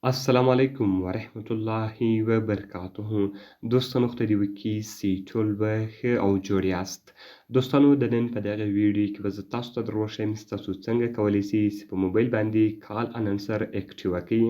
السلام علیکم ورحمت الله وبرکاته. دوستانو خدای دې وکړي چې ټول به ښه او جوړ یاست. دوستانو د نن په دغه ویډیو کې به زه تاسو ته در وښیم چې تاسو څنګه کولی شئ چې په موبایل باندې کال انانسر اکټیوه کړئ.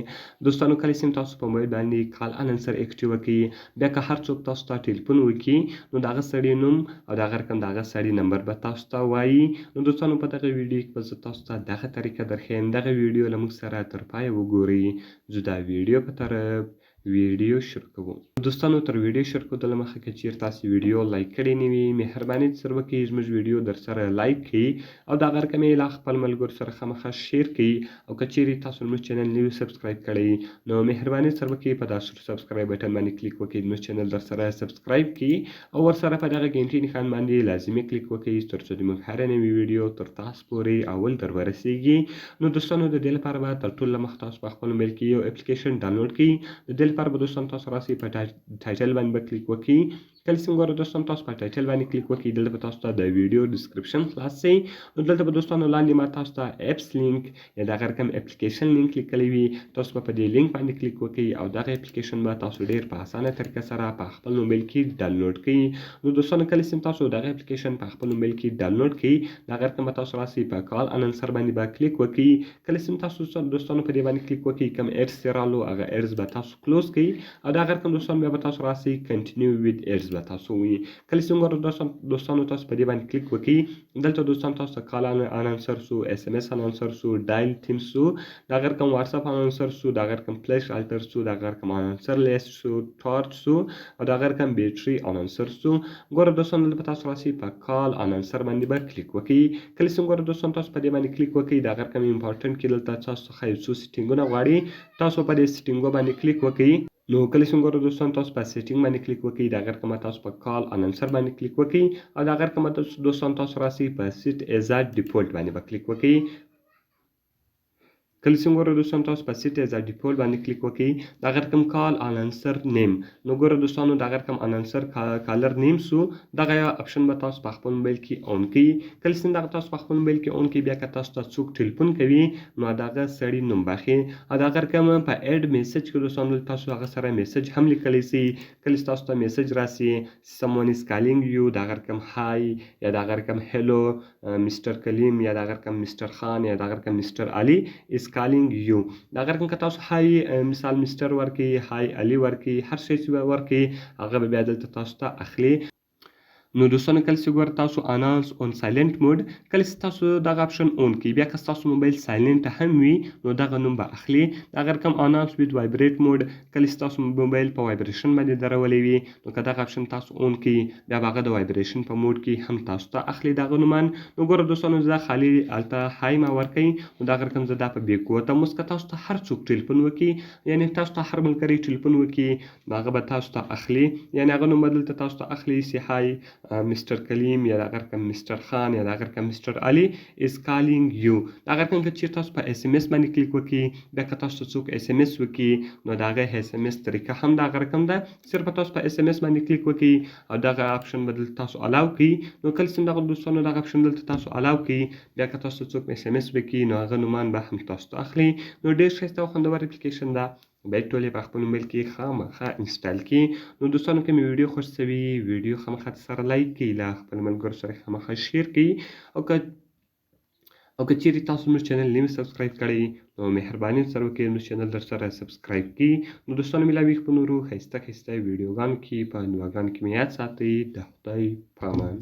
دوستانو کله چې تاسو په موبایل باندې کال انانسر اکټیوه کړئ، بیا که هر څوک تاسو ته ټلیفون وکړي نو د هغه سړي نوم او د هغه رقم د هغه سړي نمبر به تاسو ته وایي. نو دوستانو په دغه ویډیو کې به زه تاسو ته دغه طریقه درښیم. دغه ویډیو له موږ سره تر پایه وګورئ. زه دا ویډیو په طرف ویډیو شروع کوم. دوستانو تر ویډیو شروع کولو مخکې که چیرې تاسو ویډیو لایک کړی نه وي، مهرباني سره وکړئ زموږ ویډیو در سره لایک کړئ او د هغه رقم یې لا خپل ملګرو سره خامخا شیر کړئ. او که چیرې تاسو زموږ چینل نه وي سبسکرایب کړی نو مهرباني سره وکړئ په دا سبسکرایب بټن باندې کلیک وکړئ، زموږ چینل در سره سبسکرایب کړئ او ورسره په دغه ګنټۍ نښان باندې لازمي کلیک وکړئ تر څو زموږ هره نوې ویډیو تر تاسو پورې اول در ورسیږي. نو دوستانو د دې لپاره به تر ټولو له مخکې تاسو په خپل موبایل کې یو اپلیکیشن ډاونلوډ کړئ. د دې لپاره به دوستانو تاسو راسئ په ټایټل باندې به کلیک وکړئ. کله چې وګورئ دوستانو تاسو په ټایټل باندې کلیک وکړئ، دلته به تاسو ته د ویډیو ډسکرپشن خلاص شي. نو دلته به دوستانو لاندې ما تاسو ته اپس لینک یا د هغه رقم اپلیکیشن لینک لیکلی وي. تاسو به په دې لینک باندې کلیک وکړئ او دغه اپلیکیشن به تاسو ډیر په اسانه طریقه سره په خپل موبایل کې ډاونلوډ کړئ. نو دوستانو کله چې تاسو دغه اپلیکیشن په خپل موبایل کې ډاونلوډ کړئ، دغه رقم به تاسو راسئ په کال انانسر باندې به کلیک وکړئ. کله چې تاسو دوستانو په دې باندې کلیک وکړئ، کوم ایډز چې رالو هغه ایډز به تاسو کلوز کړئ او د هغه رقم دوستانو بیا به تاسو راسئ کنټینیو وید ایډز به تاسو ووایي. کله چې وګورئ دوستانو تاسو په دې باندې کلیک وکړئ، دلته دوستانو تاسو ته کال انانسر سو، اس ام اس انانسر سو، ډایل تیم سو، د هغه رقم واتساپ انانسر سو، د هغه رقم فلیش الټر سو، د هغه رقم انانسر لیست سو، ټارچ سو او د هغه رقم بیټري انانسر سو. ګوره دوستانو دلته تاسو راسئ په کال انانسر باندې به کلیک وکړئ. کله چې وګورئ دوستانو تاسو په دې باندې کلیک وکړئ، د هغه رقم امپورټنټ کې دلته تاسو څخه یو څو سیټینګونه غواړي، تاسو په دې سیټینګو باندې کلیک وکړئ. نو کله چې وګورئ دوستانو تاسو په سیټینګ باندې کلیک وکړئ، د هغه رقم تاسو په کال انانسر باندې کلیک وکړئ او د هغه رقم دوستانو تاسو راسئ په سیټ ایز ډیفولټ باندې به کلیک وکړئ. کله چې وګورئ دوستانو تاسو په سیټ ایز ډیفولټ باندې کلیک وکړئ، د هغه رقم کال انانسر نیم. نو ګوره دوستانو د هغه رقم انانسر کالر نیم سو، دغه اپشن به تاسو په خپل موبایل کې اون کړئ. کله چې دغه تاسو په خپل موبایل کې اون کړئ، بیا که تاسو ته څوک ټلیفون کوي نو د هغه سړي نوم باخي او د هغه رقم په اډ میسج کې دوستانو تاسو هغه سره میسج هم لیکلی سئ. کله چې تاسو ته میسج راسي سمون از کالینګ یو، د هغه رقم های یا د هغه رقم هلو مستر کلیم یا د هغه رقم مستر خان یا د هغه رقم مستر علي از کالینګ یو، د هغه رقم که تاسو های مثال مستر ورکړئ، های علي ورکړئ، هر شی چې ورکړئ هغه به بیا دلته تاسو ته اخلي. نو دوستانو کله چې ګوره تاسو انانس اون سایلنت موډ، کله چې تاسو دغه اپشن اون کړئ، بیا که ستاسو موبایل سایلنت هم وي نو دغه نوم به اخلي. د هغه رقم انانس وید وایبریټ موډ، کله چې تاسو موبایل په وایبریشن باندې درولی وي نو که دغه اپشن تاسو اون کړئ، بیا به هغه د وایبریشن په موډ کې هم تاسو ته اخلي دغه نومان. نو ګوره دوستانو زه خالي هلته های ما ورکړئ، نو دغه رقم زه دا په بې قوته اوس که تاسو ته هر څوک ټلیفون وکړي، یعنې تاسو ته هر ملګری ټلیفون وکړي نو هغه به تاسو ته اخلي، یعنې هغه نوم به دلته تاسو ته اخلي چې های مستر کلیم یا د هغه رقم مستر خان یا د هغه رقم مستر علي از کالینګ یو. د هغه رقم که چیرې تاسو په اس ام اس باندې کلیک وکړئ، بیا که تاسو ته څوک اس ام اس وکړي نو د هغه اس ام اس طریقه هم د هغه رقم ده. صرف تاسو په اس ام اس باندې کلیک وکړئ او دغه اپشن به دلته تاسو الاو کړئ. نو کله چې دغه دوستانو دغه اپشن دلته تاسو الاو کړئ، بیا که تاسو څوک اس ام اس وکړي نو هغه نومان به هم تاسو ته اخلي. نو ډېر ښایسته او خوندور اپلیکیشن ده، باید ټول یې په خپل موبایل کې خامخا انسټال کړي. نو دوستانو که مې ویډیو خوښ شوي، ویډیو خامخا سره لایک کړئ، له خپل ملګرو سره خامخا شیر کړئ او که چیرې تاسو زموږ چینل نه وي سبسکرایب کړی نو مهرباني سره وکړئ زموږ چینل در سره سبسکرایب کړي. نو دوستانو ملاویږي په نورو ښایسته ښایسته ویډیوګانو کې، په دعاګانو کې مې یاد ساتئ. د خدای په امان.